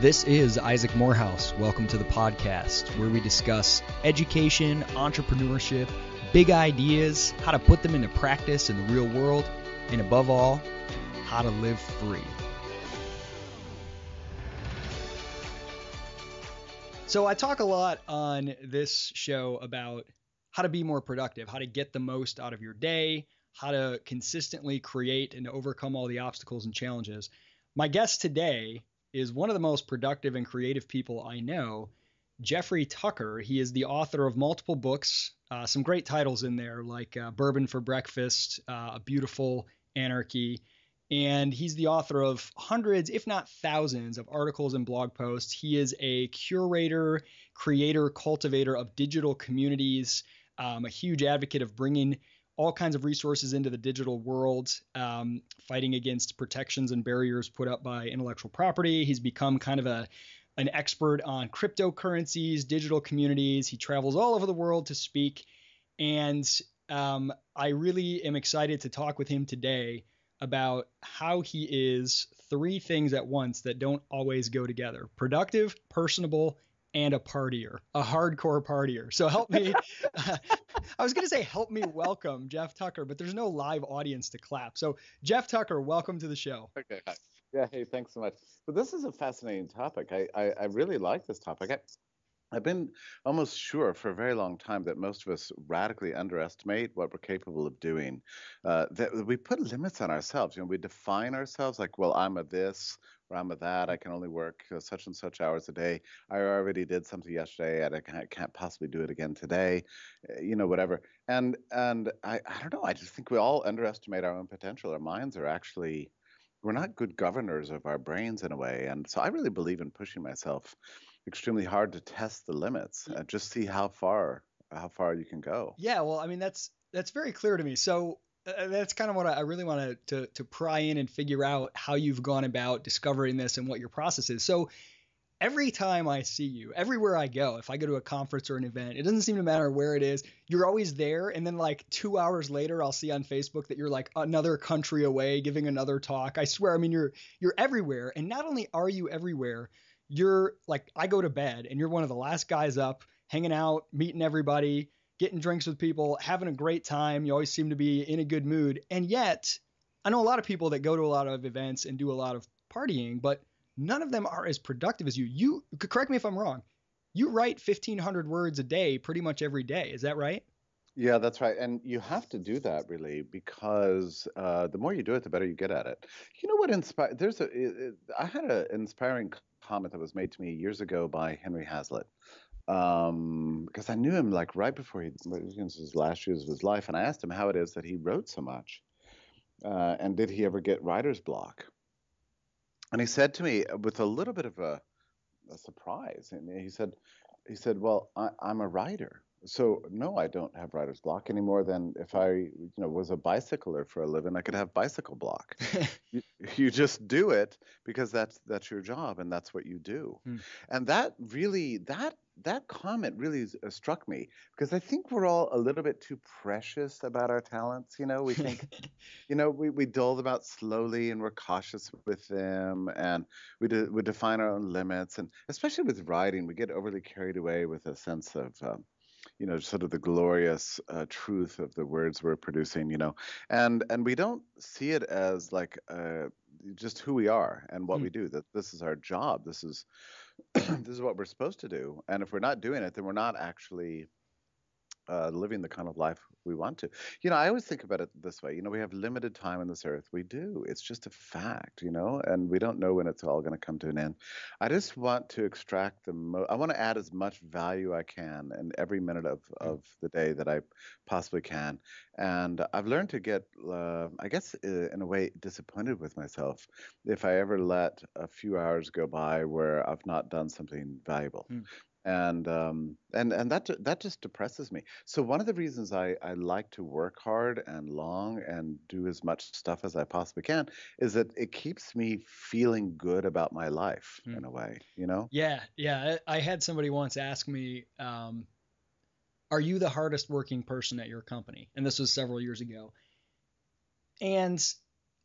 This is Isaac Morehouse. Welcome to the podcast where we discuss education, entrepreneurship, big ideas, how to put them into practice in the real world, and above all, how to live free. So I talk a lot on this show about how to be more productive, how to get the most out of your day, how to consistently create and overcome all the obstacles and challenges. My guest today is one of the most productive and creative people I know, Jeffrey Tucker. He is the author of multiple books, some great titles in there like Bourbon for Breakfast, A Beautiful Anarchy. And he's the author of hundreds, if not thousands, of articles and blog posts. He is a curator, creator, cultivator of digital communities, a huge advocate of bringing all kinds of resources into the digital world, fighting against protections and barriers put up by intellectual property. He's become kind of an expert on cryptocurrencies, digital communities. He travels all over the world to speak. And I really am excited to talk with him today about how he is three things at once that don't always go together: productive, personable, and a partier, a hardcore partier. So help me. I was going to say, help me welcome Jeff Tucker, but there's no live audience to clap. So Jeff Tucker, welcome to the show. Okay. Yeah. Hey, thanks so much. So this is a fascinating topic. I really like this topic. I've been almost sure for a very long time that most of us radically underestimate what we're capable of doing. That we put limits on ourselves. We define ourselves like, well, I'm a this or I'm a that. I can only work such and such hours a day. I already did something yesterday, and I can't possibly do it again today. Whatever. And I don't know. I just think we all underestimate our own potential. Our minds are actually, we're not good governors of our brains in a way. And so I really believe in pushing myself extremely hard to test the limits and just see how far you can go. Yeah, well, I mean, that's very clear to me. So that's kind of what I really want to pry in and figure out how you've gone about discovering this and what your process is. So every time I see you, everywhere I go, if I go to a conference or an event, it doesn't seem to matter where it is, you're always there. And then like 2 hours later, I'll see on Facebook that you're like another country away giving another talk. I swear, I mean, you're everywhere. And not only are you everywhere, you're like, I go to bed and you're one of the last guys up, hanging out, meeting everybody, getting drinks with people, having a great time. You always seem to be in a good mood. And yet I know a lot of people that go to a lot of events and do a lot of partying, but none of them are as productive as you. You correct me if I'm wrong. You write 1,500 words a day, pretty much every day. Is that right? Yeah, that's right. And you have to do that really because the more you do it, the better you get at it. You know what inspired? I had an inspiring comment that was made to me years ago by Henry Hazlitt. Because I knew him like right before his last years of his life, and I asked him how it is that he wrote so much, and did he ever get writer's block? And he said to me with a little bit of a surprise, and he said, "Well, I'm a writer, so no, I don't have writer's block any more than if I, was a bicycler for a living, I could have bicycle block. You just do it because that's your job and that's what you do." And that comment really struck me because I think we're all a little bit too precious about our talents. We think, we dole them out slowly and we're cautious with them, and we define our own limits. And especially with writing, we get overly carried away with a sense of, sort of the glorious truth of the words we're producing, and we don't see it as like just who we are and what we do, that this is our job. This is this is what we're supposed to do. And if we're not doing it, then we're not actually living the kind of life we want to. I always think about it this way. We have limited time on this earth. We do. It's just a fact, and we don't know when it's all going to come to an end. I just want to extract I want to add as much value I can in every minute of the day that I possibly can. And I've learned to get, I guess, in a way, disappointed with myself if I ever let a few hours go by where I've not done something valuable. And that just depresses me. So one of the reasons I like to work hard and long and do as much stuff as I possibly can is that it keeps me feeling good about my life in a way, Yeah. I had somebody once ask me, are you the hardest working person at your company? And this was several years ago. And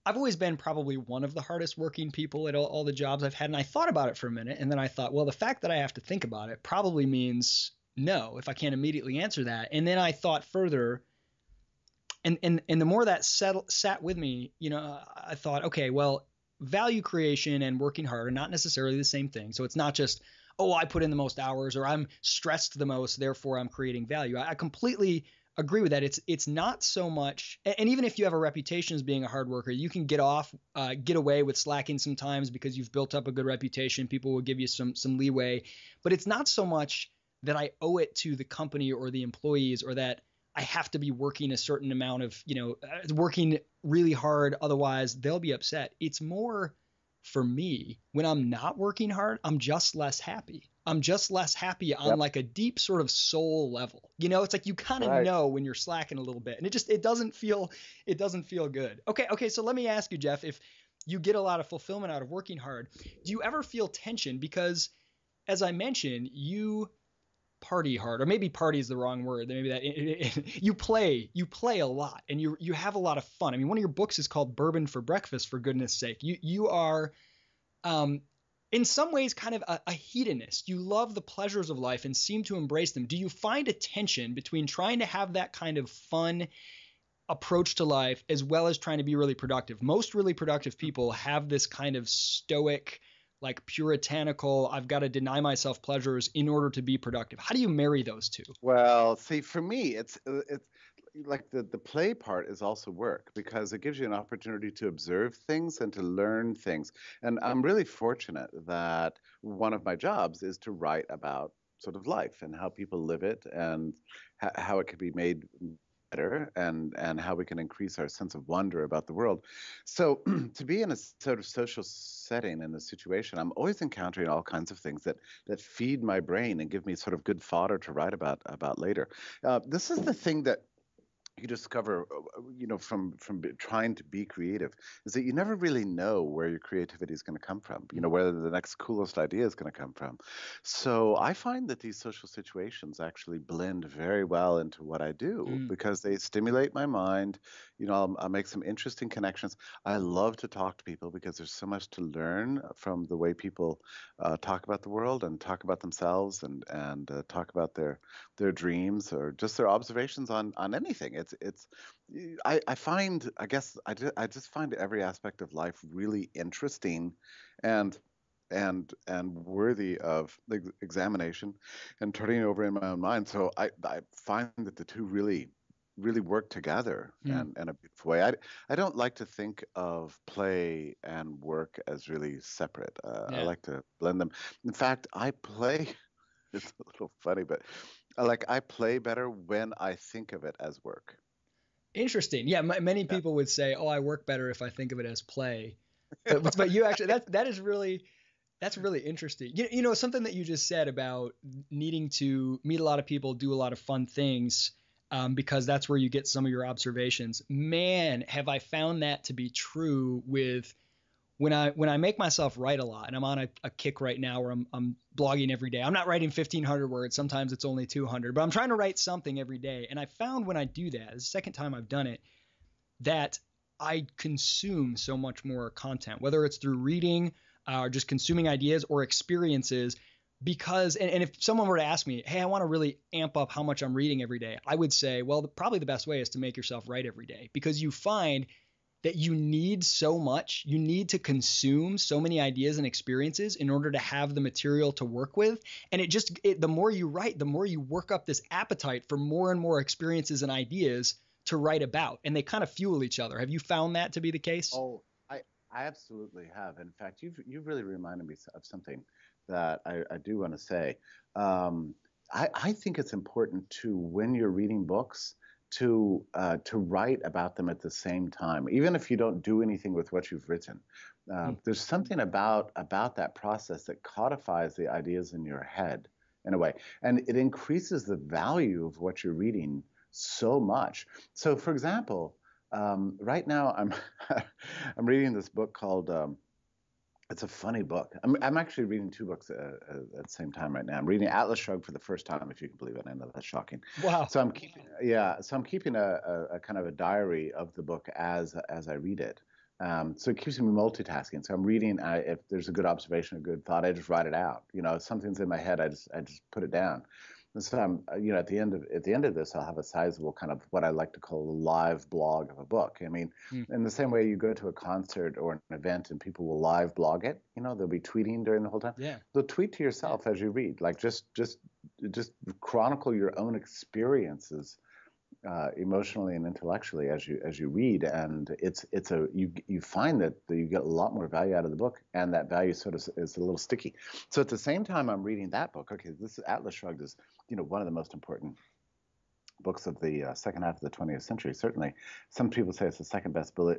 I've always been probably one of the hardest working people at all the jobs I've had. And I thought about it for a minute. And then I thought, well, the fact that I have to think about it probably means no, if I can't immediately answer that. And then I thought further, and the more that sat with me, I thought, okay, well, value creation and working hard are not necessarily the same thing. So it's not just, oh, I put in the most hours or I'm stressed the most, therefore I'm creating value. I completely agree with that. It's not so much, and even if you have a reputation as being a hard worker, you can get away with slacking sometimes because you've built up a good reputation. People will give you some leeway, but it's not so much that I owe it to the company or the employees, or that I have to be working a certain amount of, working really hard. Otherwise they'll be upset. It's more for me, when I'm not working hard, I'm just less happy. I'm just less happy on Yep. like a deep sort of soul level. It's like you kind of Right. know when you're slacking a little bit, and it doesn't feel good. Okay, so let me ask you, Jeff, if you get a lot of fulfillment out of working hard, do you ever feel tension? Because as I mentioned, you party hard, or maybe party is the wrong word. Maybe that you play a lot, and you have a lot of fun. I mean, one of your books is called Bourbon for Breakfast, for goodness sake. You are in some ways kind of a hedonist. You love the pleasures of life and seem to embrace them. Do you find a tension between trying to have that kind of fun approach to life as well as trying to be really productive? Most really productive people have this kind of stoic, like puritanical, I've got to deny myself pleasures in order to be productive. How do you marry those two? Well, see, for me, it's like the play part is also work, because it gives you an opportunity to observe things and to learn things. And I'm really fortunate that one of my jobs is to write about sort of life and how people live it, and how it could be made better, and how we can increase our sense of wonder about the world. So to be in a sort of social setting, in a situation, I'm always encountering all kinds of things that feed my brain and give me sort of good fodder to write about later. This is the thing that you discover, from trying to be creative, is that you never really know where your creativity is going to come from, where the next coolest idea is going to come from. So I find that these social situations actually blend very well into what I do, Mm. because they stimulate my mind. I'll make some interesting connections. I love to talk to people because there's so much to learn from the way people talk about the world and talk about themselves, and talk about their dreams, or just their observations on anything. I find, I guess, I just find every aspect of life really interesting, and worthy of examination and turning over in my own mind. So I find that the two really work together, Mm. and in a beautiful way. I don't like to think of play and work as really separate. I Yeah. like to blend them. In fact, I play. It's a little funny, but I play better when I think of it as work. Interesting. Yeah, many Yeah. people would say, "Oh, I work better if I think of it as play." But you actually, that's really interesting. Something that you just said about needing to meet a lot of people, do a lot of fun things, because that's where you get some of your observations. Man, have I found that to be true with when I make myself write a lot, and I'm on a kick right now where I'm blogging every day. I'm not writing 1,500 words. Sometimes it's only 200, but I'm trying to write something every day. And I found when I do that, it's the second time I've done it, that I consume so much more content, whether it's through reading, or just consuming ideas or experiences. Because, and if someone were to ask me, hey, I want to really amp up how much I'm reading every day, I would say, well, probably the best way is to make yourself write every day, because you find that you need so much. You need to consume so many ideas and experiences in order to have the material to work with. And the more you write, the more you work up this appetite for more and more experiences and ideas to write about. And they kind of fuel each other. Have you found that to be the case? Oh, I absolutely have. In fact, you've really reminded me of something that I do want to say. Um, I think it's important to, when you're reading books, to write about them at the same time, even if you don't do anything with what you've written. Mm. There's something about that process that codifies the ideas in your head in a way, and it increases the value of what you're reading so much. So, for example, right now I'm reading this book called. It's a funny book. I'm actually reading two books at the same time right now. I'm reading Atlas Shrugged for the first time, if you can believe it. I know that's shocking. Wow. So I'm keeping, yeah. So I'm keeping a kind of a diary of the book as I read it, So it keeps me multitasking. So I'm reading. If there's a good observation, a good thought, I just write it out. If something's in my head, I just put it down. And so at the end of this, I'll have a sizable kind of what I like to call a live blog of a book. I mean, Mm. in the same way you go to a concert or an event and people will live blog it, they'll be tweeting during the whole time. Yeah. They'll tweet to yourself as you read, like just chronicle your own experiences emotionally and intellectually as you read, and you find that you get a lot more value out of the book, and that value sort of is a little sticky. So at the same time I'm reading that book, okay, this Atlas Shrugged is one of the most important books of the second half of the 20th century. Certainly, some people say it's the second best-selling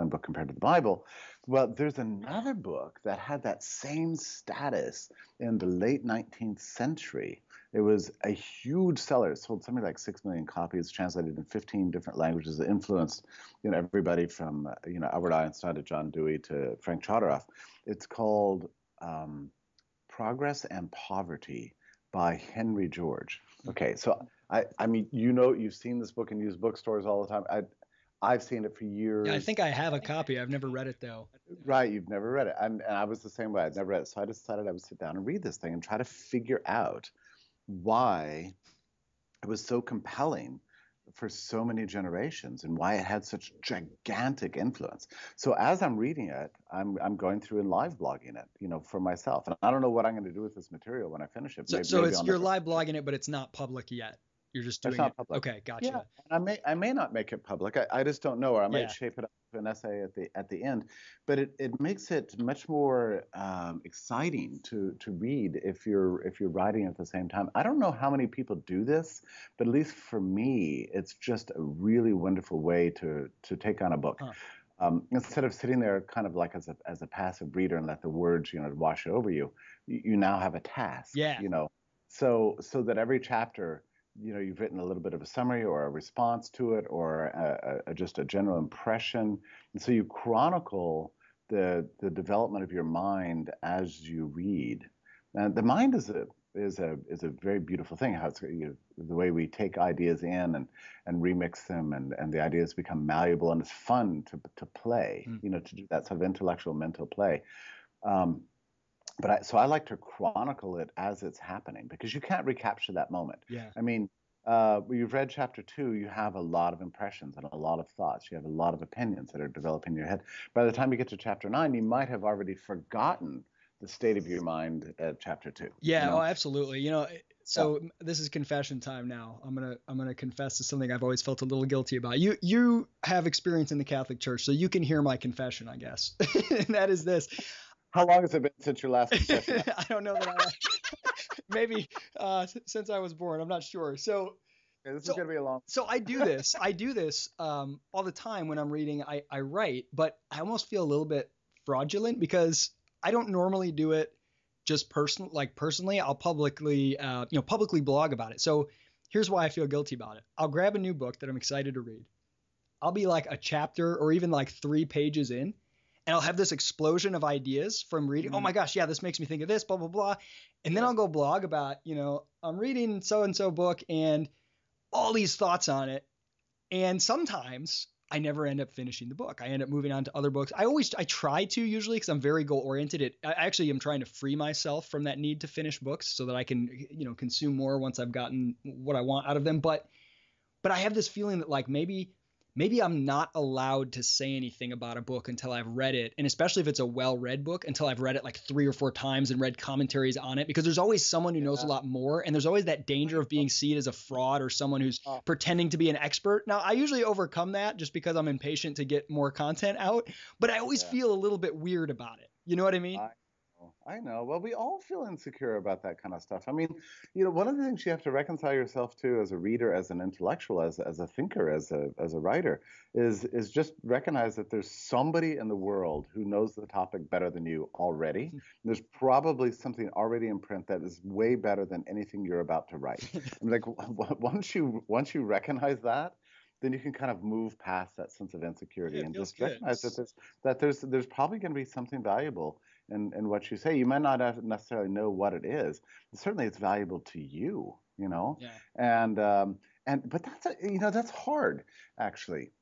book compared to the Bible. Well, there's another book that had that same status in the late 19th century. It was a huge seller. It sold something like 6 million copies, translated in 15 different languages. It influenced, everybody from, Albert Einstein to John Dewey to Frank Chodorow. It's called Progress and Poverty by Henry George. Okay, so I mean, you've seen this book in used bookstores all the time. I've seen it for years. Yeah, I think I have a copy. I've never read it though. Right, you've never read it, and I was the same way. I'd never read it, so I decided I would sit down and read this thing and try to figure out why it was so compelling for so many generations and why it had such gigantic influence. So as I'm reading it, I'm going through and live blogging it, for myself. And I don't know what I'm going to do with this material when I finish it. So it's you're live blogging it, but it's not public yet. You're just doing it. Public. Okay, gotcha. Yeah, and I may not make it public. I just don't know, or I might shape it up to an essay at the end. But it makes it much more exciting to read if you're writing at the same time. I don't know how many people do this, but at least for me, it's just a really wonderful way to take on a book. Huh. Instead of sitting there kind of like as a passive reader and let the words wash over you, you now have a task. Yeah. So that every chapter, you've written a little bit of a summary or a response to it, or just a general impression, and so you chronicle the development of your mind as you read. And the mind is a very beautiful thing. How it's the way we take ideas in and remix them, and the ideas become malleable, and it's fun to play. To do that sort of intellectual mental play. So I like to chronicle it as it's happening, because you can't recapture that moment. Yeah. I mean, you've read chapter 2, you have a lot of impressions and a lot of thoughts. You have a lot of opinions that are developing in your head. By the time you get to chapter 9, you might have already forgotten the state of your mind at chapter 2. Yeah, oh, absolutely. So this is confession time now. I'm gonna confess to something I've always felt a little guilty about. You have experience in the Catholic Church, so you can hear my confession, I guess. And that is this. How long has it been since your last confession? I don't know that maybe since I was born. I'm not sure. So this is going to be a long. So I do this all the time when I'm reading. I write, but I almost feel a little bit fraudulent because I don't normally do it just personally. I'll publicly blog about it. So here's why I feel guilty about it. I'll grab a new book that I'm excited to read. I'll be like a chapter or even like 3 pages in, and I'll have this explosion of ideas from reading. Oh my gosh, yeah, this makes me think of this, blah, blah, blah. And then I'll go blog about, I'm reading so-and-so book and all these thoughts on it. And sometimes I never end up finishing the book. I end up moving on to other books. I try to usually, because I'm very goal oriented. I actually am trying to free myself from that need to finish books so that I can, consume more once I've gotten what I want out of them. But I have this feeling that like maybe I'm not allowed to say anything about a book until I've read it. And especially if it's a well-read book, until I've read it like 3 or 4 times and read commentaries on it, because there's always someone who knows a lot more. And there's always that danger of being seen as a fraud or someone who's pretending to be an expert. Now, I usually overcome that just because I'm impatient to get more content out, but I always feel a little bit weird about it. You know what I mean? I know. Well, we all feel insecure about that kind of stuff. I mean, one of the things you have to reconcile yourself to as a reader, as an intellectual, as a thinker, as a writer, is just recognize that there's somebody in the world who knows the topic better than you already. There's probably something already in print that is way better than anything you're about to write. I mean, like once you recognize that, then you can kind of move past that sense of insecurity and just recognize that there's probably going to be something valuable in what you say. You might not necessarily know what it is, but certainly it's valuable to you, Yeah. And but that's that's hard, actually.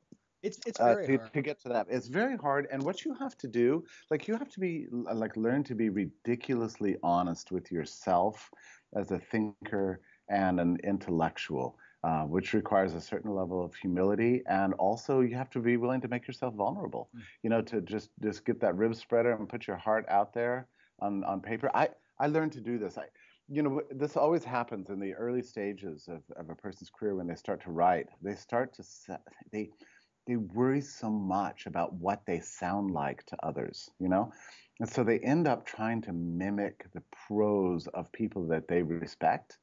It's very hard. to get to that. It's very hard. And what you have to do, like you have to be like learn to be ridiculously honest with yourself as a thinker and an intellectual, which requires a certain level of humility. And also you have to be willing to make yourself vulnerable, to just get that rib spreader and put your heart out there on paper. I learned to do this. This always happens in the early stages of a person's career when they start to write. They start to they worry so much about what they sound like to others, And so they end up trying to mimic the prose of people that they respect.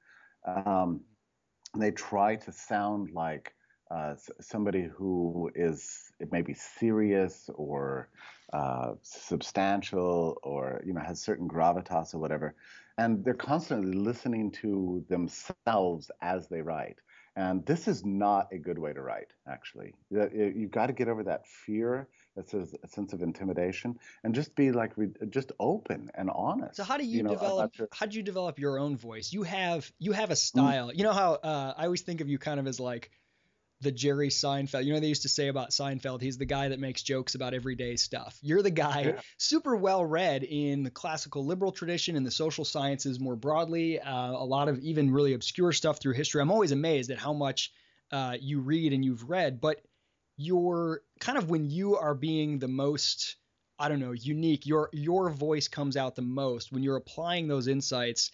Um, they try to sound like somebody who is maybe serious or substantial or has certain gravitas or whatever, and they're constantly listening to themselves as they write. And this is not a good way to write, actually. You've got to get over that fear, that a sense of intimidation, and just be like just open and honest. So how do you develop? How do you develop your own voice? You have a Mm. style. You know how I always think of you kind of as like the Jerry Seinfeld. They used to say about Seinfeld, he's the guy that makes jokes about everyday stuff. You're the guy, super well read in the classical liberal tradition and the social sciences more broadly, a lot of even really obscure stuff through history. I'm always amazed at how much you read and you've read, but you're kind of, when you are being the most, I don't know, unique, your voice comes out the most when you're applying those insights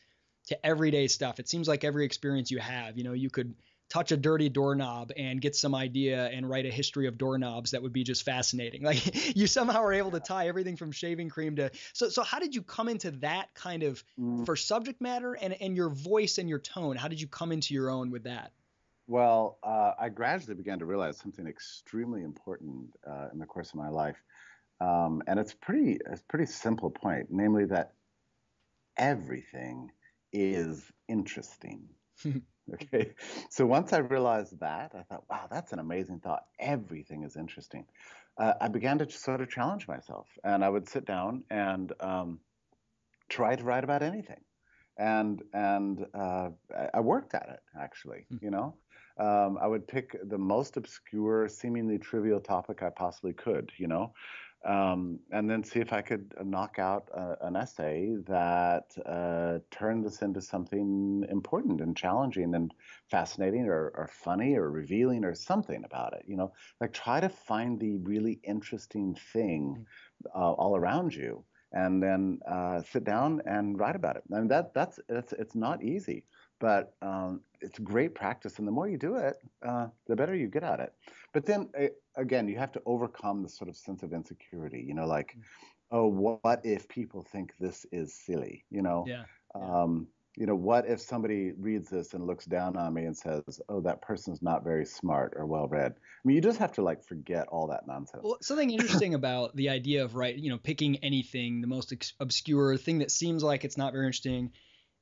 to everyday stuff. It seems like every experience you have, you could touch a dirty doorknob and get some idea and write a history of doorknobs that would be just fascinating. Like you somehow are able to tie everything from shaving cream to so how did you come into that kind of for subject matter and your voice and your tone? How did you come into your own with that? Well, I gradually began to realize something extremely important in the course of my life, and it's pretty simple point, namely that everything is interesting. Okay. So once I realized that, I thought, wow, that's an amazing thought. Everything is interesting. I began to sort of challenge myself, and I would sit down and try to write about anything. And I worked at it, actually. I would pick the most obscure, seemingly trivial topic I possibly could, and then see if I could knock out an essay that turned this into something important and challenging and fascinating or funny or revealing or something about it. Like try to find the really interesting thing all around you, and then sit down and write about it. I mean, it's not easy, but it's great practice. And the more you do it, the better you get at it. But then again, you have to overcome the sort of sense of insecurity, like, oh, what if people think this is silly? Yeah. What if somebody reads this and looks down on me and says, oh, that person's not very smart or well read? I mean, you just have to like forget all that nonsense. Well, something interesting about the idea of picking anything, the most obscure thing that seems like it's not very interesting,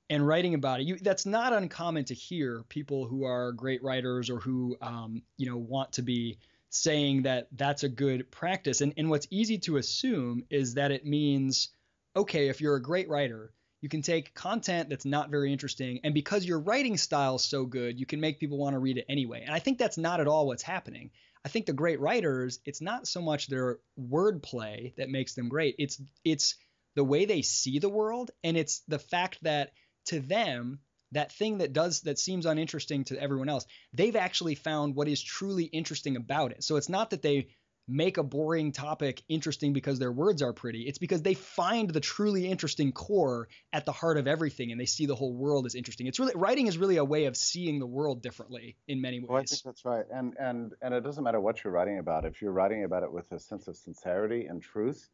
and writing about it. That's not uncommon to hear people who are great writers or who want to be saying that that's a good practice. And what's easy to assume is that it means, okay, if you're a great writer, you can take content that's not very interesting, and because your writing style is so good, you can make people want to read it anyway. And I think that's not at all what's happening. I think the great writers, it's not so much their wordplay that makes them great. It's the way they see the world, and it's the fact that to them, that thing that seems uninteresting to everyone else, they've actually found what is truly interesting about it. So it's not that they make a boring topic interesting because their words are pretty. It's because they find the truly interesting core at the heart of everything, and they see the whole world as interesting. It's really, writing is really a way of seeing the world differently in many ways. Well, I think that's right. And it doesn't matter what you're writing about. If you're writing about it with a sense of sincerity and truth,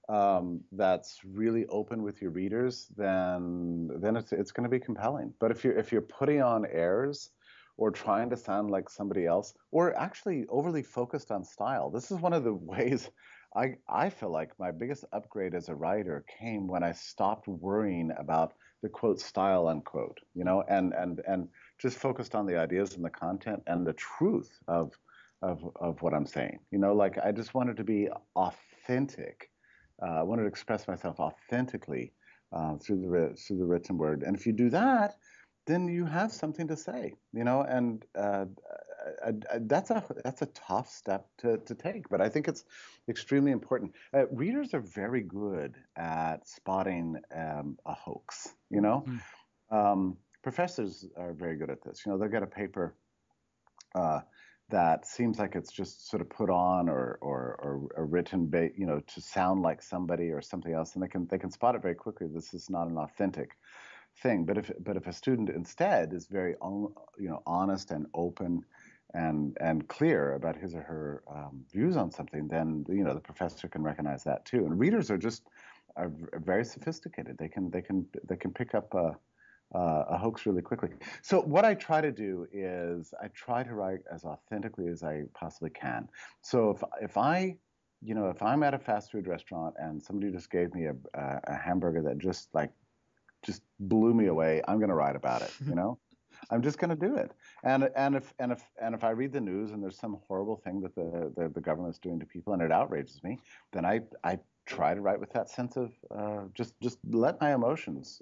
that's really open with your readers, then it's going to be compelling. But if you're putting on airs or trying to sound like somebody else, or actually overly focused on style, this is one of the ways I feel like my biggest upgrade as a writer came when I stopped worrying about the quote style unquote, and just focused on the ideas and the content and the truth of what I'm saying. Like I just wanted to be authentic. I wanted to express myself authentically through the written word. And if you do that, then you have something to say, and that's a tough step to take, but I think it's extremely important. Readers are very good at spotting a hoax. Mm. Professors are very good at this. They'll get a paper uh, that seems like it's just sort of put on or written, to sound like somebody or something else, and they can spot it very quickly. This is not an authentic thing. But if a student instead is very honest and open and clear about his or her views on something, then the professor can recognize that too. And readers are very sophisticated. They can pick up a hoax really quickly. So what I try to do is I try to write as authentically as I possibly can. So if I'm at a fast food restaurant and somebody just gave me a hamburger that just blew me away, I'm going to write about it. I'm just going to do it. And if I read the news and there's some horrible thing that the government's doing to people and it outrages me, then I try to write with that sense of just let my emotions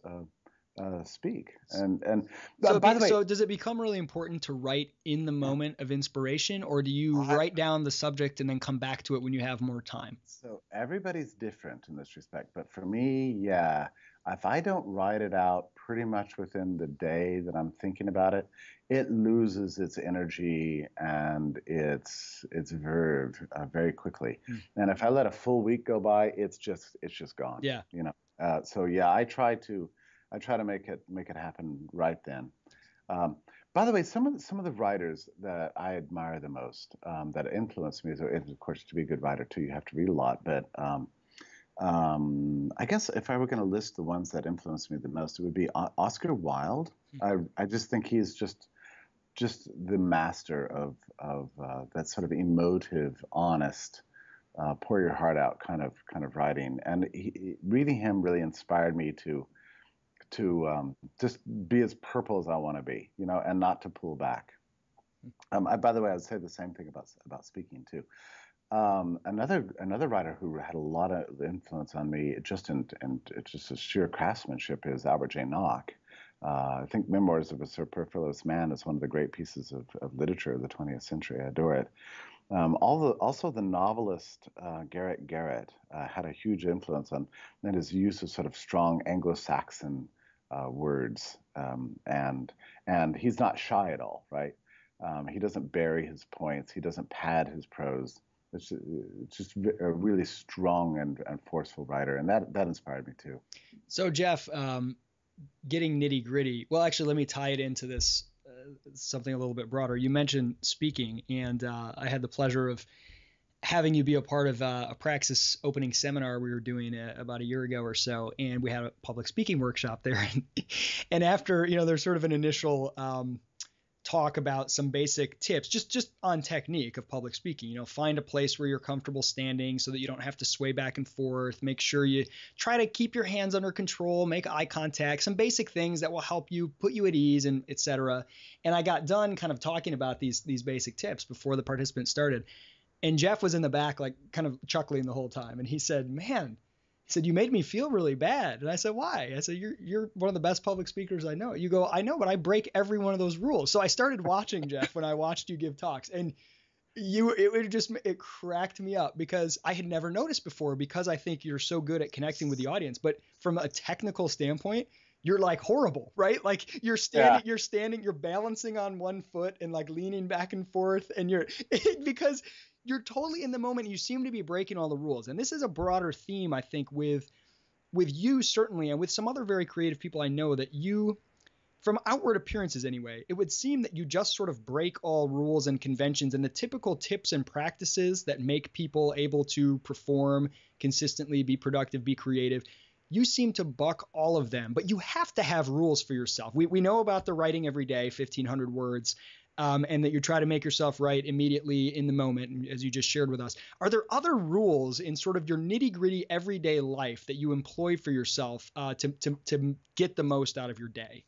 speak. And So, by the way, so does it become really important to write in the moment of inspiration, or do you I, write down the subject and then come back to it when you have more time? so everybody's different in this respect, but for me, yeah, if I don't write it out pretty much within the day that I'm thinking about it, it loses its energy and its verve very quickly. Mm. And if I let a full week go by, it's just gone. Yeah. So yeah, I try to make it happen right then. Um, by the way, some of the writers that I admire the most, that influence me, and of course, to be a good writer too, you have to read a lot. But I guess if I were going to list the ones that influenced me the most, it would be Oscar Wilde. I just think he's just the master of that sort of emotive, honest, pour your heart out kind of writing. And reading him really inspired me to just be as purple as I want to be, and not to pull back. By the way, I would say the same thing about speaking too. Another writer who had a lot of influence on me, just a sheer craftsmanship, is Albert J. Nock. I think Memoirs of a Superfluous Man is one of the great pieces of literature of the 20th century. I adore it. Also, the novelist Garrett Garrett had a huge influence on his use of sort of strong Anglo-Saxon words, and he's not shy at all, right? He doesn't bury his points. He doesn't pad his prose. It's just a really strong and forceful writer, and that inspired me too. So Jeff, getting nitty gritty. Well, actually, let me tie it into this something a little bit broader. You mentioned speaking, and I had the pleasure of having you be a part of a Praxis opening seminar we were doing about a year ago or so, and we had a public speaking workshop there. And after, there's sort of an initial talk about some basic tips, just on technique of public speaking. Find a place where you're comfortable standing so that you don't have to sway back and forth. Make sure you try to keep your hands under control, make eye contact, some basic things that will help you put you at ease, and etc. And I got done kind of talking about these basic tips before the participants started. And Jeff was in the back, like kind of chuckling the whole time. And he said, "Man," he said, "you made me feel really bad." And I said, "Why?" I said, "You're one of the best public speakers I know." You go, "I know, but I break every one of those rules." So I started watching Jeff when I watched you give talks, and it cracked me up because I had never noticed before, because I think you're so good at connecting with the audience. But from a technical standpoint, you're like horrible, right? Like you're Yeah. standing, you're balancing on one foot and like leaning back and forth, and you're because you're totally in the moment. You seem to be breaking all the rules. And this is a broader theme, I think, with you certainly, and with some other very creative people I know, that you, from outward appearances anyway, it would seem that you just sort of break all rules and conventions and the typical tips and practices that make people able to perform consistently, be productive, be creative. You seem to buck all of them, but you have to have rules for yourself. We know about the writing every day, 1,500 words, and that you try to make yourself right immediately in the moment, as you just shared with us. Are there other rules in sort of your nitty gritty everyday life that you employ for yourself to get the most out of your day?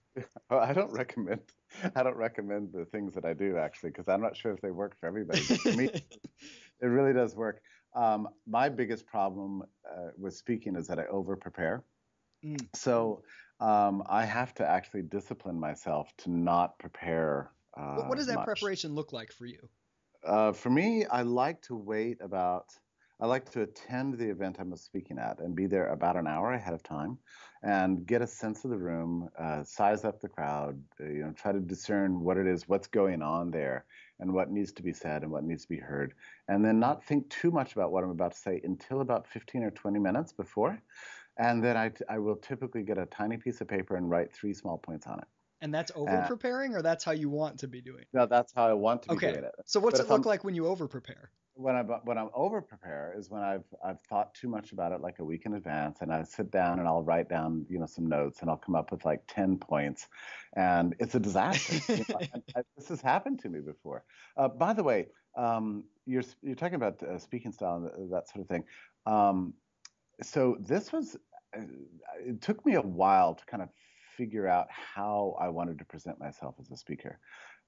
Well, I don't recommend the things that I do, actually, because I'm not sure if they work for everybody. But for me, it really does work. My biggest problem with speaking is that I over prepare. Mm. So I have to actually discipline myself to not prepare What does that much. preparation look like for you? For me, I like to attend the event I'm speaking at and be there about an hour ahead of time and get a sense of the room, size up the crowd, try to discern what it is, what's going on there, and what needs to be said and what needs to be heard. And then not think too much about what I'm about to say until about 15 or 20 minutes before. And then I will typically get a tiny piece of paper and write 3 small points on it. And that's over And preparing, or that's how you want to be doing? now that's how I want to be Okay. doing it. So what's But it if look I'm like when you over prepare? when I'm over prepare is when I've thought too much about it like a week in advance, and I sit down and I'll write down some notes, and I'll come up with like 10 points, and it's a disaster. This has happened to me before. By the way, you're talking about speaking style and that sort of thing. Um, so this was uh, it took me a while to kind of figure out how I wanted to present myself as a speaker.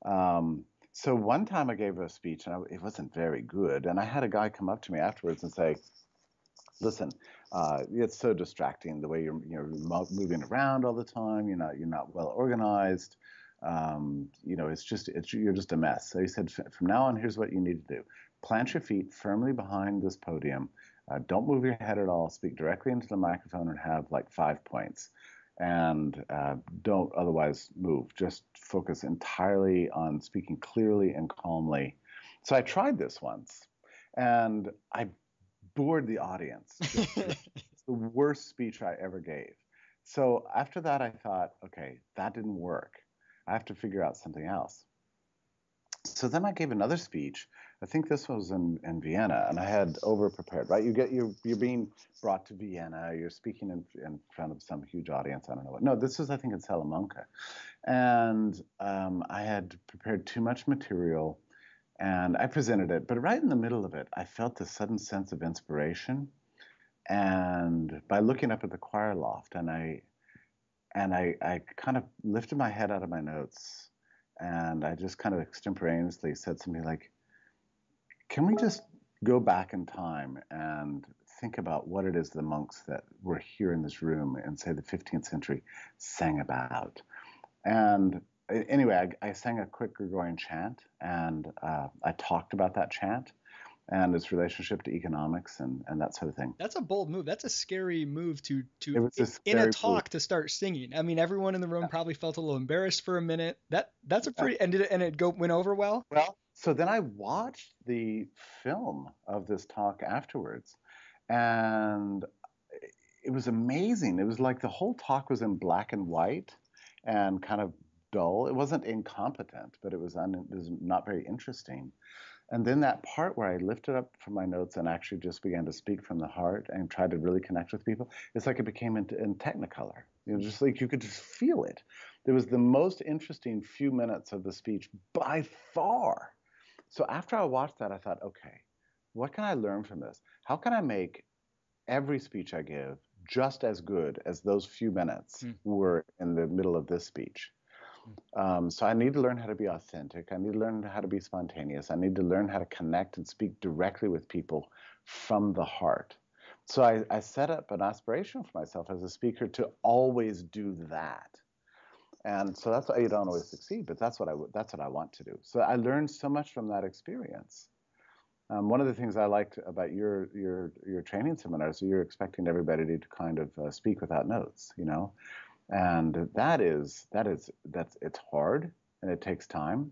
Um, so one time I gave a speech and it wasn't very good, and I had a guy come up to me afterwards and say, "Listen, it's so distracting the way you're moving around all the time. You're not well organized. You're just a mess." So he said, "From now on, here's what you need to do: plant your feet firmly behind this podium. Don't move your head at all. Speak directly into the microphone and have like 5 points." And don't otherwise move. Just focus entirely on speaking clearly and calmly. So I tried this once, and I bored the audience. It's the worst speech I ever gave. So after that, I thought, okay, that didn't work. I have to figure out something else. So then I gave another speech. I think this was in Vienna, and I had over prepared. Right, you're being brought to Vienna. You're speaking in front of some huge audience. I don't know what. No, this was I think in Salamanca, and I had prepared too much material, and I presented it. But right in the middle of it, I felt a sudden sense of inspiration, and by looking up at the choir loft, and I kind of lifted my head out of my notes, and I just kind of extemporaneously said something like, "Can we just go back in time and think about what it is the monks that were here in this room in, say, the 15th century sang about?" And anyway, I sang a quick Gregorian chant, and I talked about that chant and its relationship to economics and that sort of thing. That's a bold move. That's a scary move It was a in a scary move. talk to start singing. I mean, everyone in the room probably felt a little embarrassed for a minute. That's a Yeah. pretty, and did it and it go went over well? Well, so then I watched the film of this talk afterwards, and it was amazing. It was like the whole talk was in black and white and kind of dull. It wasn't incompetent, but it was not very interesting. And then that part where I lifted up from my notes and actually just began to speak from the heart and tried to really connect with people, it's like it became in Technicolor. Just like you could just feel it. It was the most interesting few minutes of the speech by far. So after I watched that, I thought, okay, what can I learn from this? How can I make every speech I give just as good as those few minutes Mm. were in the middle of this speech? So I need to learn how to be authentic. I need to learn how to be spontaneous. I need to learn how to connect and speak directly with people from the heart. So I set up an aspiration for myself as a speaker to always do that. And so that's why you don't always succeed, but that's what I want to do. So I learned so much from that experience. One of the things I liked about your training seminars, you're expecting everybody to kind of speak without notes. And that's it's hard and it takes time,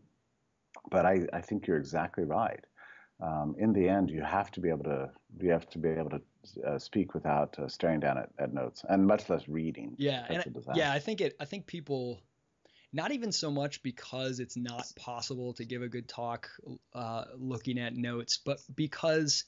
but I think you're exactly right. In the end, you have to be able to speak without staring down at notes, and much less reading. Yeah, That's a yeah, disaster. I think people, not even so much because it's not possible to give a good talk looking at notes, but because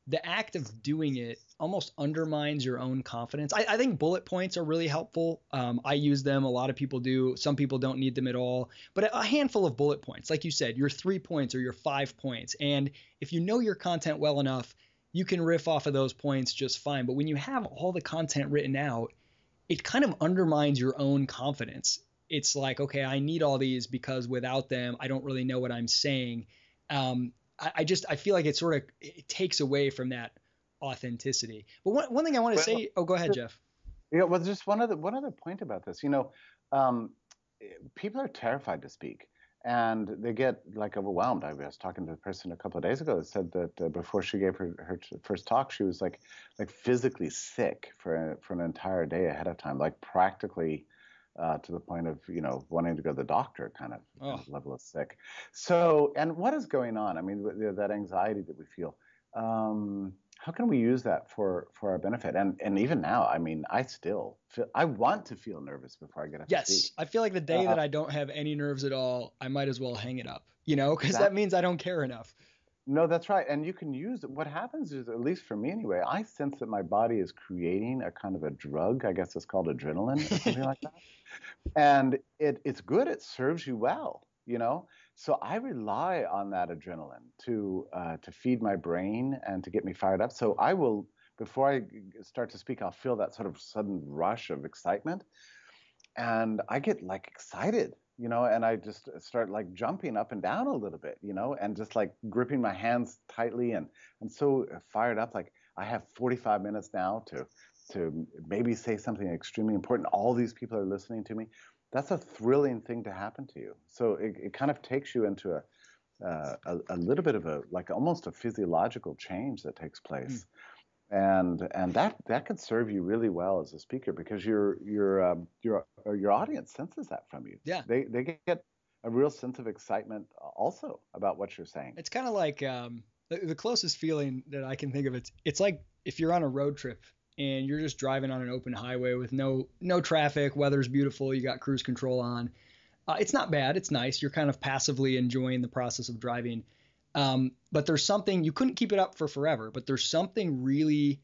the act of doing it almost undermines your own confidence. I think bullet points are really helpful. I use them. A lot of people do. Some people don't need them at all. But a handful of bullet points, like you said, your 3 points or your 5 points. And if you know your content well enough, you can riff off of those points just fine. But when you have all the content written out, it kind of undermines your own confidence. It's like, okay, I need all these because without them, I don't really know what I'm saying. I feel like it takes away from that authenticity. But one thing I want to Well, say, oh, go ahead, Jeff. yeah, well, just one other point about this. Um, People are terrified to speak, and they get like overwhelmed. I was talking to a person a couple of days ago that said that before she gave her first talk, she was like physically sick for an entire day ahead of time, like practically to the point of wanting to go to the doctor, kind Oh, of level of sick. So, and what is going on? I mean, that anxiety that we feel. How can we use that for our benefit? And even now, I mean, I want to feel nervous before I get up to yes. speak. I feel like the day Uh, that I don't have any nerves at all, I might as well hang it up, you know, because that exactly. means I don't care enough. No, that's right. And you can use what happens is, at least for me anyway, I sense that my body is creating a kind of a drug. I guess it's called adrenaline or something like that. And it's good. It serves you well. So I rely on that adrenaline to feed my brain and to get me fired up. So I will, before I start to speak, I'll feel that sort of sudden rush of excitement, and I get like excited, and I just start like jumping up and down a little bit, and just like gripping my hands tightly, and I'm so fired up. Like I have 45 minutes now to maybe say something extremely important. All these people are listening to me. That's a thrilling thing to happen to you. So it kind of takes you into a little bit of a like almost a physiological change that takes place, and that could serve you really well as a speaker because your audience senses that from you. Yeah. They get a real sense of excitement also about what you're saying. It's kind of like the closest feeling that I can think of. It's like if you're on a road trip and you're just driving on an open highway with no traffic, weather's beautiful, you got cruise control on. It's not bad. It's nice. You're kind of passively enjoying the process of driving. But there's something you couldn't keep it up for forever. But there's something really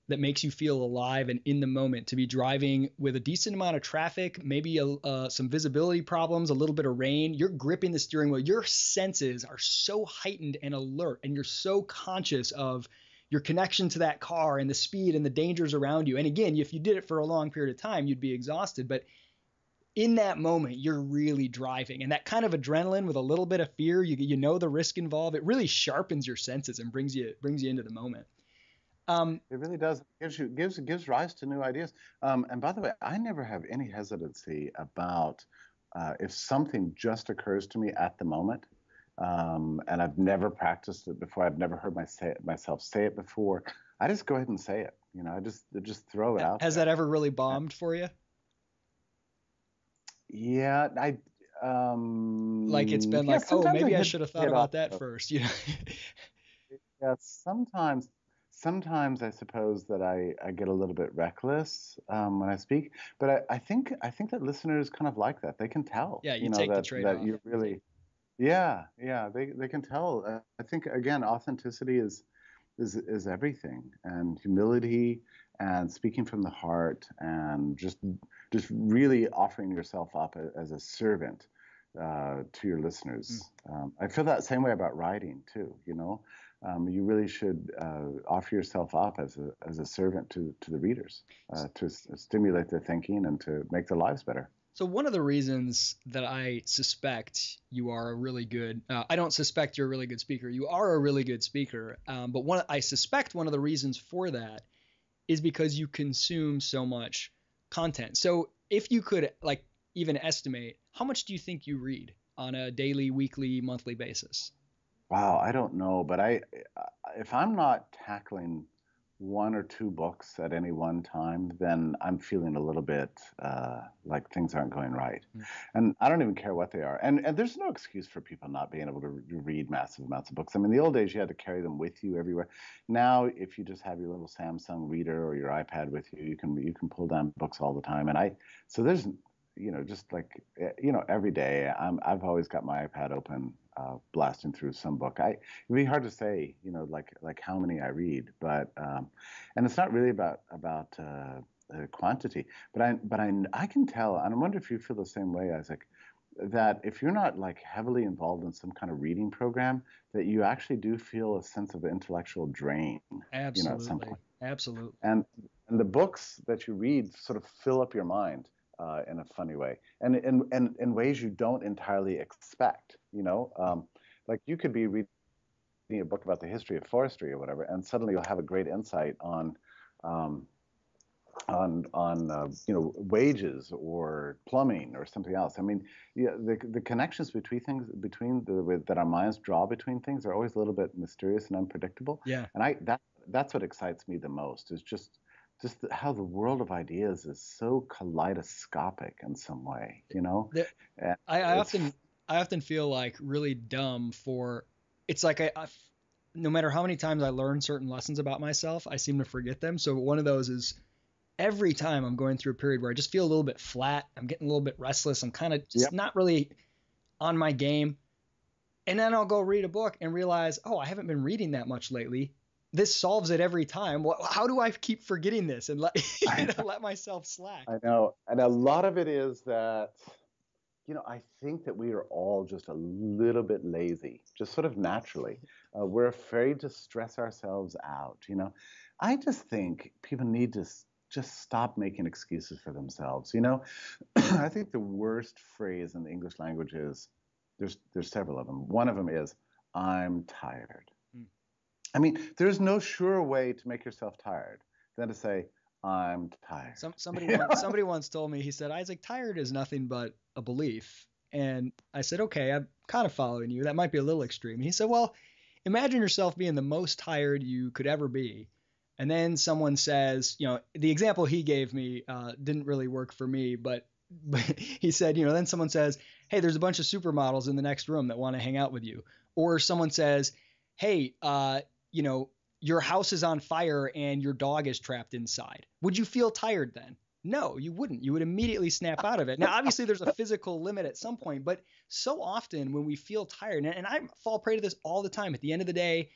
that makes you feel alive and in the moment to be driving with a decent amount of traffic, maybe some visibility problems, a little bit of rain. You're gripping the steering wheel. Your senses are so heightened and alert, and you're so conscious of your connection to that car and the speed and the dangers around you. And again, if you did it for a long period of time, you'd be exhausted. But in that moment, you're really driving. And that kind of adrenaline with a little bit of fear, you know the risk involved, it really sharpens your senses and brings you into the moment. It really does. It gives rise to new ideas. And by the way, I never have any hesitancy about if something just occurs to me at the moment, and I've never practiced it before. I've never heard myself say it before. I just go ahead and say it. I just throw it out Has that there. ever really bombed for you? Yeah, Like it's been yeah. like, oh, Sometimes I maybe I hit should have thought hit off. about that first, you know? Yeah, sometimes I suppose that I get a little bit reckless when I speak, but I think that listeners kind of like that. They can tell, Yeah, you take the that trade-off. you really, yeah, they can tell. I think again, authenticity is everything, and humility, and speaking from the heart, and just really offering yourself up as a servant to your Mm. listeners. I feel that same way about writing too. You really should offer yourself up as a servant to the readers, to stimulate their thinking and to make their lives better. So one of the reasons that I suspect you are a really good, I don't suspect you're a really good speaker. You are a really good speaker. But I suspect one of the reasons for that is because you consume so much content. So if you could like even estimate, how much do you think you read on a daily, weekly, monthly basis? Wow, I don't know, but if I'm not tackling one or two books at any one time, then I'm feeling a little bit like things aren't going right. Mm. And I don't even care what they are. And there's no excuse for people not being able to read massive amounts of books. I mean, the old days you had to carry them with you everywhere. Now, if you just have your little Samsung reader or your iPad with you, you can pull down books all the time. So there's just like every day I've always got my iPad open, blasting through some book. It'd be hard to say, like how many I read, but and it's not really about quantity, but I can tell, and I wonder if you feel the same way, Isaac, that if you're not like heavily involved in some kind of reading program, that you actually do feel a sense of intellectual drain, at some Absolutely. point. Absolutely. And the books that you read sort of fill up your mind in a funny way, and in ways you don't entirely expect. Like you could be reading a book about the history of forestry or whatever, and suddenly you'll have a great insight um, wages or plumbing or something else. I mean, yeah, the connections between things that our minds draw between things are always a little bit mysterious and unpredictable. Yeah. And that's what excites me the most, is just how the world of ideas is so kaleidoscopic in some way, you know. The, And I it's often I often feel like really dumb for it's like no matter how many times I learn certain lessons about myself, I seem to forget them. So one of those is every time I'm going through a period where I just feel a little bit flat, I'm getting a little bit restless, I'm kind of just Yep. not really on my game. And then I'll go read a book and realize, oh, I haven't been reading that much lately. This solves it every time. How do I keep forgetting this and let let myself slack? I know, and a lot of it is that, I think that we are all just a little bit lazy, just sort of naturally. We're afraid to stress ourselves out. I just think people need to just stop making excuses for themselves. I think the worst phrase in the English language is, there's several of them. One of them is, "I'm tired." Hmm. I mean, there's no surer way to make yourself tired than to say, "I'm tired." Somebody once told me, he said, Isaac, tired is nothing but a belief. And I said, okay, I'm kind of following you. That might be a little extreme. And he said, well, imagine yourself being the most tired you could ever be. And then someone says, the example he gave me didn't really work for me, but he said, then someone says, hey, there's a bunch of supermodels in the next room that want to hang out with you. Or someone says, hey, your house is on fire and your dog is trapped inside. Would you feel tired then? No, you wouldn't. You would immediately snap out of it. Now, obviously, there's a physical limit at some point, but so often when we feel tired, and I fall prey to this all the time, at the end of the day,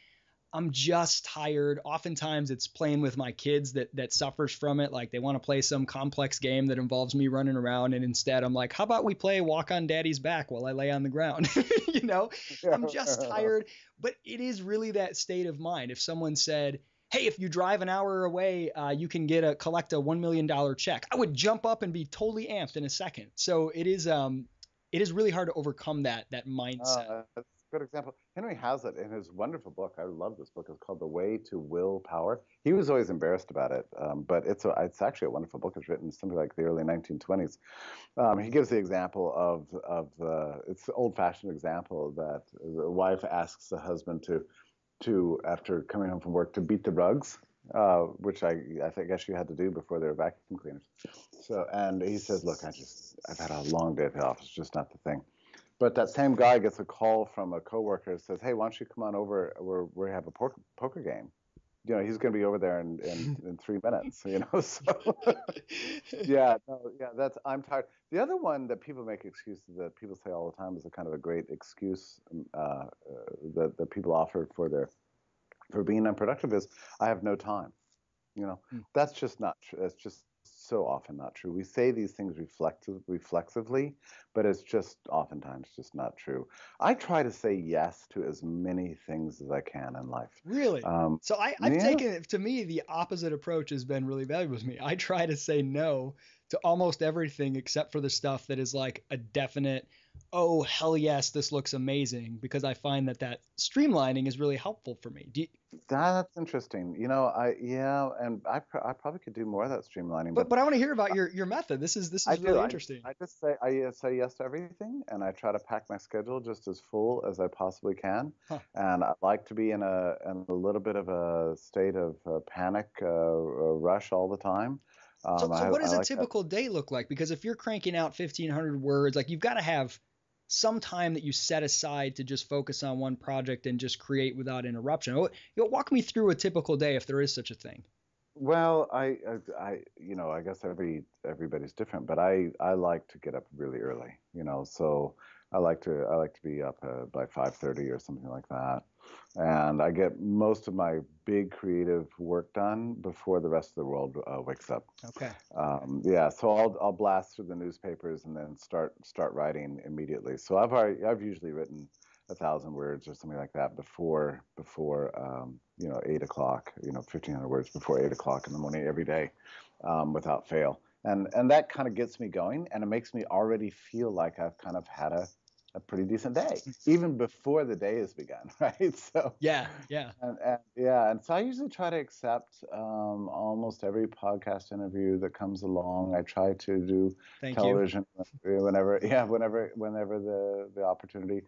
I'm just tired. Oftentimes it's playing with my kids that suffers from it. Like they want to play some complex game that involves me running around. And instead I'm like, how about we play walk on daddy's back while I lay on the ground? you know, I'm just tired, but it is really that state of mind. If someone said, hey, if you drive an hour away, you can collect a $1 million check, I would jump up and be totally amped in a second. So it is really hard to overcome that mindset. That's a good example. Henry Hazlitt, in his wonderful book, I love this book. It's called The Way to Willpower. He was always embarrassed about it, but it's actually a wonderful book. It's written something like the early 1920s. He gives the example of it's the old-fashioned example that the wife asks the husband to after coming home from work to beat the rugs, which I think I guess you had to do before they were vacuum cleaners. So, and he says, look, I've had a long day at the office, just not the thing. But that same guy gets a call from a coworker that says, hey, why don't you come on over? We have a poker game. He's going to be over there in 3 minutes. So yeah, no, yeah, I'm tired. The other one that people make excuses that people say all the time is a kind of a great excuse that people offer for being unproductive is, I have no time. That's just not true. That's just so often not true. We say these things reflexively, but it's just oftentimes just not true. I try to say yes to as many things as I can in life. Really? So I've Yeah. taken it, to me, the opposite approach has been really valuable to me. I try to say no to almost everything except for the stuff that is like a definite, oh, hell yes, this looks amazing, because I find that streamlining is really helpful for me. That's interesting. And I probably could do more of that streamlining, but But I want to hear about your method. This I is do. really I interesting. I just say yes to everything, and I try to pack my schedule just as full as I possibly can. Huh. And I like to be in a little bit of a state of panic, rush all the time. So what I does a like that. typical day look like? Because if you're cranking out 1,500 words, like you've got to have some time that you set aside to just focus on one project and just create without interruption. Walk me through a typical day if there is such a thing. Well, I guess everybody's different, but I like to get up really early, so I like to be up by 5:30 or something like that, and I get most of my big creative work done before the rest of the world wakes up. Okay. Yeah, so I'll blast through the newspapers and then start writing immediately. So I've usually written 1,000 words or something like that before 8 o'clock. 1,500 words before 8 o'clock in the morning every day, without fail. And that kind of gets me going, and it makes me already feel like I've kind of had a pretty decent day, even before the day has begun, right? So, Yeah, yeah. and yeah, and so I usually try to accept almost every podcast interview that comes along. I try to do Thank you. television whenever, yeah, whenever the opportunity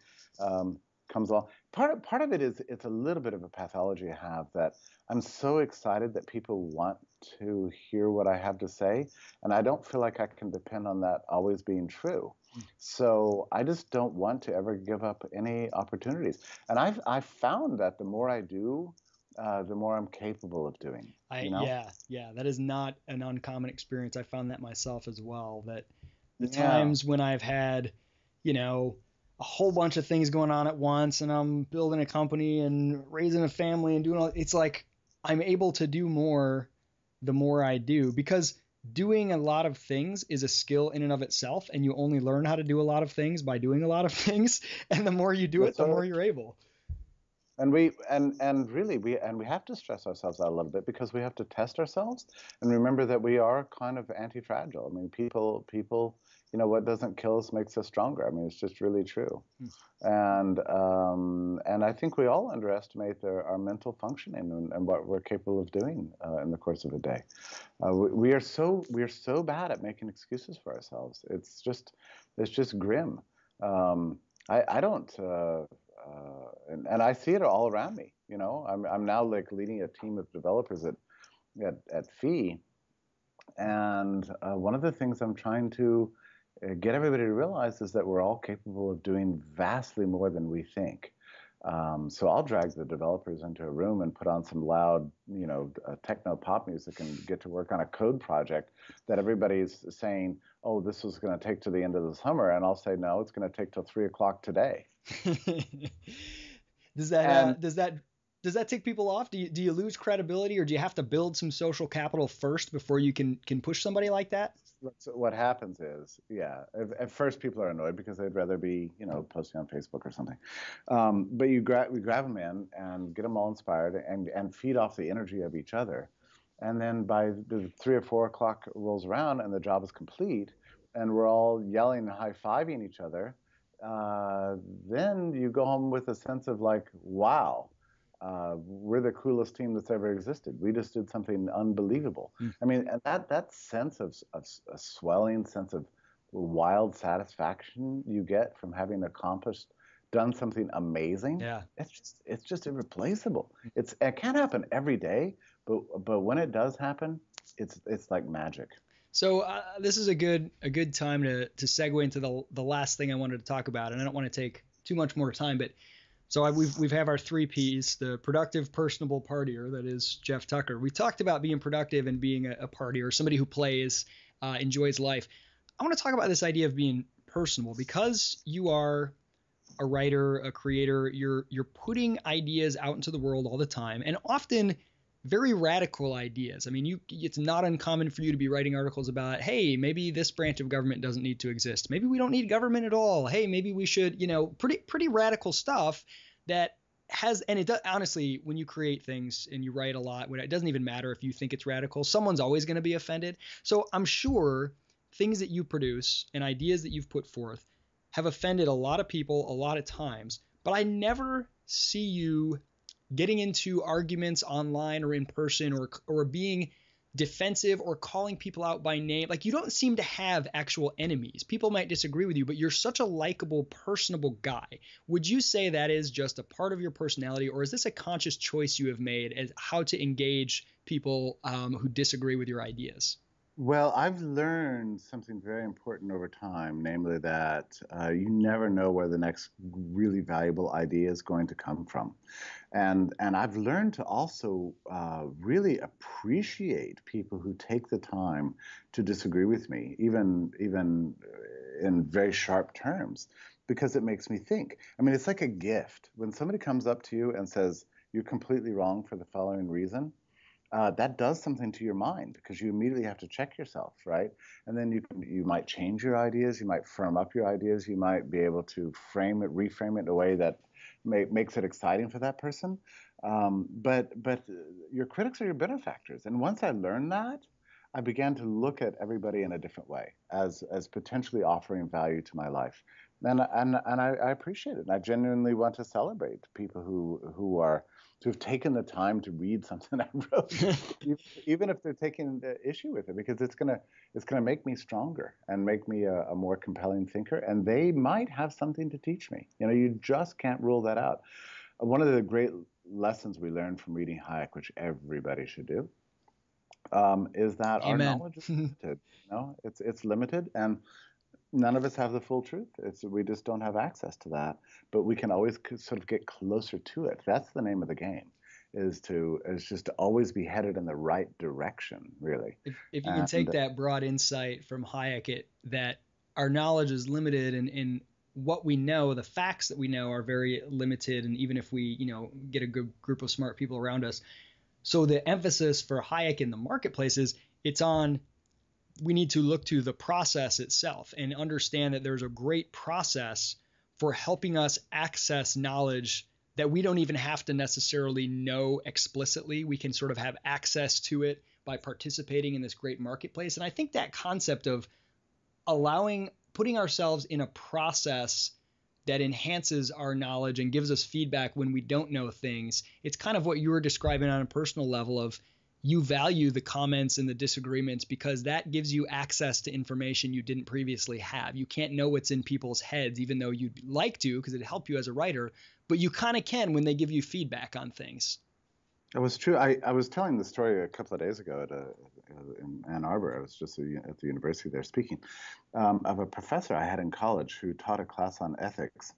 comes along. Part of it is it's a little bit of a pathology I have that I'm so excited that people want to hear what I have to say, and I don't feel like I can depend on that always being true. So I just don't want to ever give up any opportunities. And I've found that the more I do, the more I'm capable of doing. You know? Yeah, that is not an uncommon experience. I found that myself as well, that the Yeah. times when I've had, you know, a whole bunch of things going on at once and I'm building a company and raising a family and doing all, it's like I'm able to do more the more I do, because doing a lot of things is a skill in and of itself, and you only learn how to do a lot of things by doing a lot of things, and the more you do it, That's the right. more you're able. And really we have to stress ourselves out a little bit because we have to test ourselves and remember that we are kind of anti-fragile. I mean, people, what doesn't kill us makes us stronger. I mean, it's just really true. And I think we all underestimate our mental functioning and what we're capable of doing in the course of a day. We are so bad at making excuses for ourselves. It's just grim. Um, I don't. And I see it all around me. I'm now like leading a team of developers at Fee, and one of the things I'm trying to get everybody to realize is that we're all capable of doing vastly more than we think. So I'll drag the developers into a room and put on some loud, techno pop music and get to work on a code project that everybody's saying, "Oh, this was going to take to the end of the summer," and I'll say, "No, it's going to take till 3 o'clock today." does that And does that tick people off? Do you lose credibility, or do you have to build some social capital first before you can push somebody like that? what happens is, yeah, at first people are annoyed because they'd rather be, posting on Facebook or something. But we grab them in and get them all inspired and feed off the energy of each other. And then by the 3 or 4 o'clock rolls around and the job is complete and we're all yelling and high-fiving each other, then you go home with a sense of like, wow, we're the coolest team that's ever existed. We just did something unbelievable. I mean, and that sense of a swelling sense of wild satisfaction you get from having done something amazing. Yeah. It's just irreplaceable. It can't happen every day, but when it does happen, it's like magic. So this is a good time to segue into the last thing I wanted to talk about, and I don't want to take too much more time, but so we've have our 3 Ps: the productive, personable partier, that is Jeff Tucker. We talked about being productive and being a partier, somebody who plays, enjoys life. I want to talk about this idea of being personable, because you are a writer, a creator. You're putting ideas out into the world all the time, and often very radical ideas. I mean, it's not uncommon for you to be writing articles about, hey, maybe this branch of government doesn't need to exist. Maybe we don't need government at all. Hey, maybe we should, pretty radical stuff that has, and it does, honestly, when you create things and you write a lot, when it doesn't even matter if you think it's radical, someone's always going to be offended. So I'm sure things that you produce and ideas that you've put forth have offended a lot of people a lot of times, but I never see you getting into arguments online or in person, or being defensive or calling people out by name. Like, you don't seem to have actual enemies. People might disagree with you, but you're such a likable, personable guy. Would you say that is just a part of your personality, or is this a conscious choice you have made as how to engage people who disagree with your ideas? Well, I've learned something very important over time, namely that you never know where the next really valuable idea is going to come from. And I've learned to also really appreciate people who take the time to disagree with me, even in very sharp terms, because it makes me think. I mean, it's like a gift. When somebody comes up to you and says, "You're completely wrong for the following reason," that does something to your mind because you immediately have to check yourself, right? And then you might change your ideas, you might firm up your ideas, you might be able to reframe it in a way that makes it exciting for that person. But your critics are your benefactors, and once I learned that, I began to look at everybody in a different way as potentially offering value to my life And I appreciate it. And I genuinely want to celebrate people who've taken the time to read something I wrote, even if they're taking the issue with it, because it's gonna make me stronger and make me a more compelling thinker. And they might have something to teach me. You just can't rule that out. One of the great lessons we learned from reading Hayek, which everybody should do, is that our Amen. knowledge is limited. It's limited, and none of us have the full truth. We just don't have access to that, but we can always sort of get closer to it. That's the name of the game, is just to always be headed in the right direction, really. If you can take And that broad insight from Hayek, that our knowledge is limited, and what we know, the facts that we know are very limited, and even if we, get a good group of smart people around us. So the emphasis for Hayek in the marketplace is it's on, we need to look to the process itself and understand that there's a great process for helping us access knowledge that we don't even have to necessarily know explicitly. We can sort of have access to it by participating in this great marketplace. And I think that concept of putting ourselves in a process that enhances our knowledge and gives us feedback when we don't know things, it's kind of what you were describing on a personal level of, you value the comments and the disagreements because that gives you access to information you didn't previously have. You can't know what's in people's heads, even though you'd like to, because it'd help you as a writer, but you kind of can when they give you feedback on things. it was true. I was telling the story a couple of days ago in Ann Arbor. I was just at the university there speaking, of a professor I had in college who taught a class on ethics.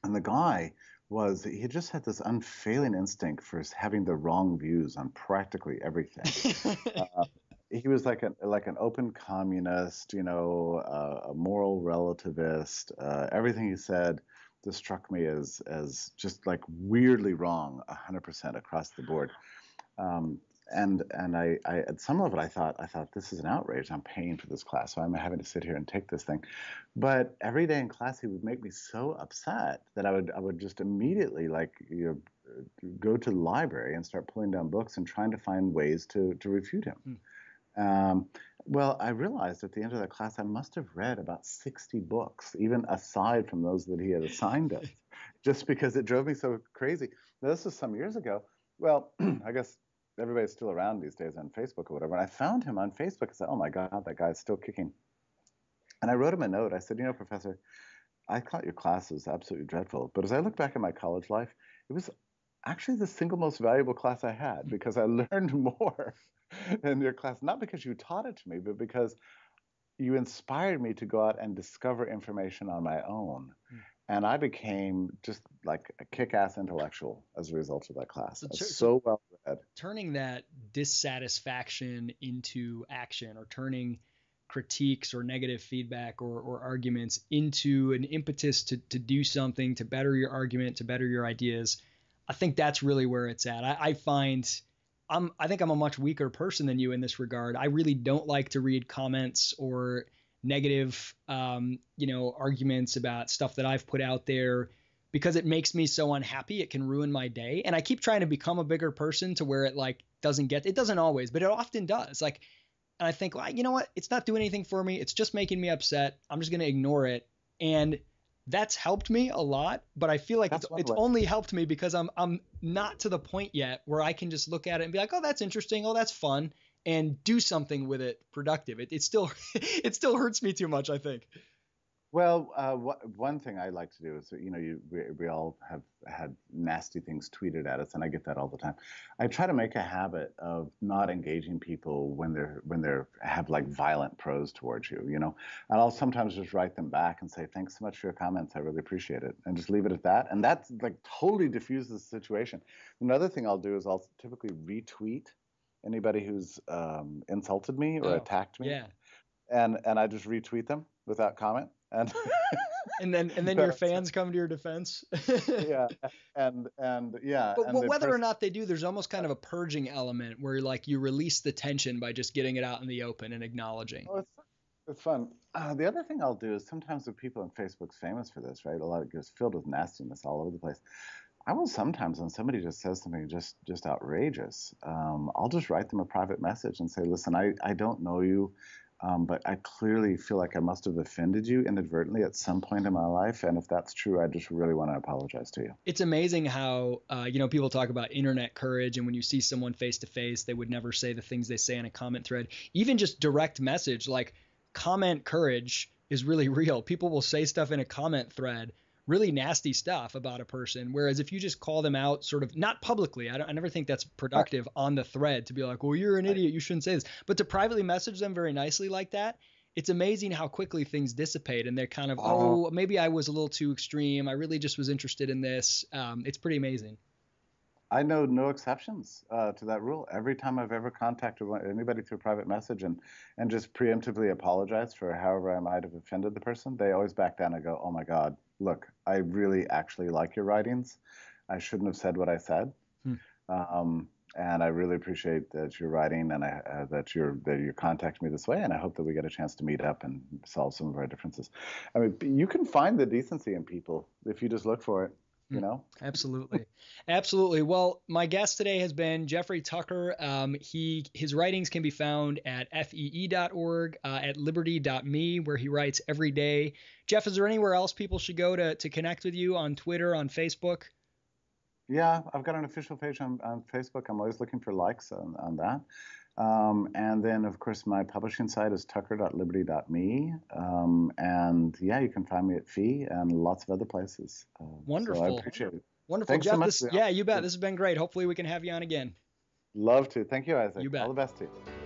And the guy he just had this unfailing instinct for having the wrong views on practically everything. He was like an open communist, a moral relativist. Everything he said just struck me as just like weirdly wrong, 100% across the board. And I at some level I thought this is an outrage. I'm paying for this class, so I'm having to sit here and take this thing. But every day in class he would make me so upset that I would just immediately go to the library and start pulling down books and trying to find ways to refute him. Well, I realized at the end of that class I must have read about 60 books, even aside from those that he had assigned us, just because it drove me so crazy. Now, this was some years ago. Well, I guess everybody's still around these days on Facebook or whatever. And I found him on Facebook and said, "Oh my God, that guy's still kicking." And I wrote him a note. I said, "Professor, I thought your class was absolutely dreadful. But as I look back at my college life, it was actually the single most valuable class I had because I learned more in your class, not because you taught it to me, but because you inspired me to go out and discover information on my own." And I became just like a kick-ass intellectual as a result of that class. So well read. Turning that dissatisfaction into action, or turning critiques or negative feedback or arguments into an impetus to do something, to better your argument, to better your ideas, I think that's really where it's at. I think I'm a much weaker person than you in this regard. I really don't like to read comments or negative, arguments about stuff that I've put out there, because it makes me so unhappy. It can ruin my day. And I keep trying to become a bigger person to where it doesn't always, but it often does. And I think, well, you know what? It's not doing anything for me. It's just making me upset. I'm just going to ignore it. And that's helped me a lot, but I feel like it's only helped me because I'm not to the point yet where I can just look at it and be like, oh, that's interesting. Oh, that's fun, and do something with it productive. It still it still hurts me too much, I think. Well, one thing I like to do is, we all have had nasty things tweeted at us, and I get that all the time. I try to make a habit of not engaging people when they're have like violent prose towards you, and I'll sometimes just write them back and say, "Thanks so much for your comments. I really appreciate it," and just leave it at that. And that's like totally diffuses the situation. Another thing I'll do is I'll typically retweet anybody who's insulted me or attacked me. Yeah. And I just retweet them without comment. And then your fans come to your defense. Yeah. And yeah. But and whether or not they do, there's almost kind of a purging element where you release the tension by just getting it out in the open and acknowledging. Oh, it's fun. The other thing I'll do is sometimes with people on Facebook's famous for this, right? A lot of it gets filled with nastiness all over the place. I will sometimes, when somebody just says something just outrageous, I'll just write them a private message and say, "Listen, I don't know you. But I clearly feel like I must have offended you inadvertently at some point in my life. And if that's true, I just really want to apologize to you. It's amazing how, people talk about internet courage, and when you see someone face to face, they would never say the things they say in a comment thread. Even just direct message, like comment courage is really real. People will say stuff in a comment thread, really nasty stuff about a person. Whereas if you just call them out sort of not publicly, I never think that's I, productive on the thread to be like, well, you're an I, idiot, you shouldn't say this. But to privately message them very nicely like that, it's amazing how quickly things dissipate and they're kind of, uh, oh, maybe I was a little too extreme. I really just was interested in this. It's pretty amazing. I know no exceptions to that rule. Every time I've ever contacted anybody through private message and just preemptively apologized for however I might have offended the person, they always back down and go, "Oh my God, look, I really actually like your writings. I shouldn't have said what I said, Hmm. and I really appreciate that you're writing and that you're contacting me this way. And I hope that we get a chance to meet up and solve some of our differences. I mean, you can find the decency in people if you just look for it, Hmm. you know." Absolutely. Absolutely. Well, my guest today has been Jeffrey Tucker. His writings can be found at fee.org, at liberty.me, where he writes every day. Jeff, is there anywhere else people should go to connect with you on Twitter, on Facebook? Yeah, I've got an official page on Facebook. I'm always looking for likes on that. And then, of course, my publishing site is tucker.liberty.me. And yeah, you can find me at Fee and lots of other places. So I Wonderful. appreciate it. Wonderful. Thanks so Jeff, much for yeah, you bet. This has been great. Hopefully we can have you on again. Love to. Thank you, Isaac. You All bet. the best to you.